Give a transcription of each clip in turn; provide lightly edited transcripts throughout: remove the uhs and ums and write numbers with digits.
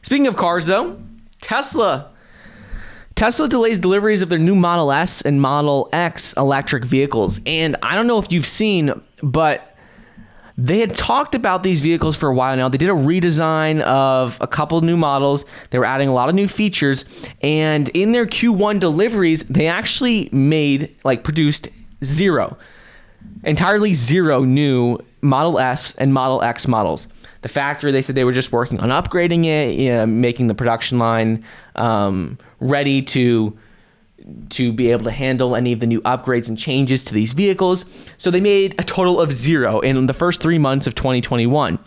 Speaking of cars, though, Tesla delays deliveries of their new Model S and Model X electric vehicles. And I don't know if you've seen, but they had talked about these vehicles for a while now. They did a redesign of a couple new models. They were adding a lot of new features. And in their Q1 deliveries, they actually produced entirely zero new Model S and Model X models. The factory, they said they were just working on upgrading it, making the production line ready to be able to handle any of the new upgrades and changes to these vehicles. So they made a total of zero in the first 3 months of 2021.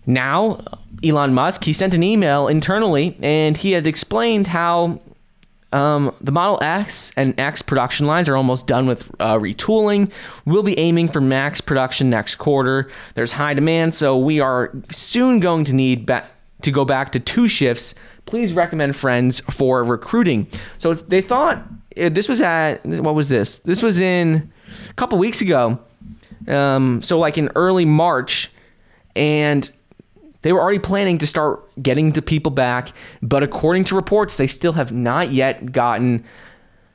Now, Elon Musk, he sent an email internally, and he had explained how the Model X and X production lines are almost done with retooling. We'll be aiming for max production next quarter. There's high demand, so we are soon going to need to go back to 2 shifts. Please recommend friends for recruiting. So they thought this was what was this? This was in a couple weeks ago. So like in early March, and they were already planning to start getting to people back. But according to reports, they still have not yet gotten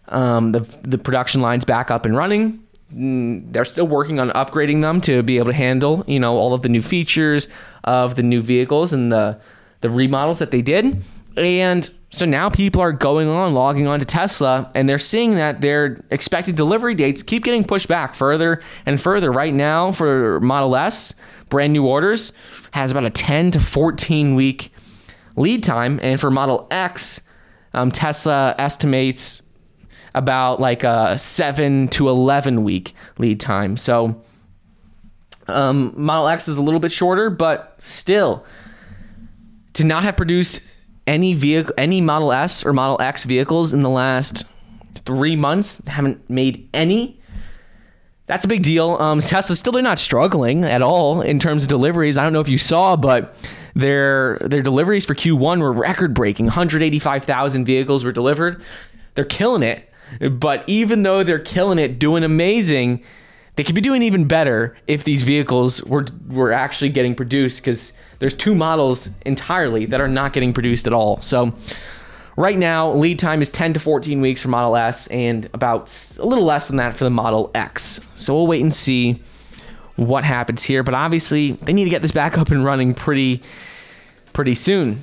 the production lines back up and running. They're still working on upgrading them to be able to handle, all of the new features of the new vehicles and the remodels that they did. And so now people are logging on to Tesla, and they're seeing that their expected delivery dates keep getting pushed back further and further. Right now for Model S, brand new orders has about a 10 to 14 week lead time. And for Model X, Tesla estimates about like a 7 to 11 week lead time. So Model X is a little bit shorter, but still, to not have produced any Model S or Model X vehicles in the last 3 months, haven't made any. That's a big deal. Tesla still, they're not struggling at all in terms of deliveries. I don't know if you saw, but their deliveries for Q1 were record breaking. 185,000 vehicles were delivered. They're killing it. But even though they're killing it, doing amazing, they could be doing even better if these vehicles were actually getting produced, because there's 2 models entirely that are not getting produced at all. So right now, lead time is 10 to 14 weeks for Model S and about a little less than that for the Model X. So we'll wait and see what happens here. But obviously, they need to get this back up and running pretty soon.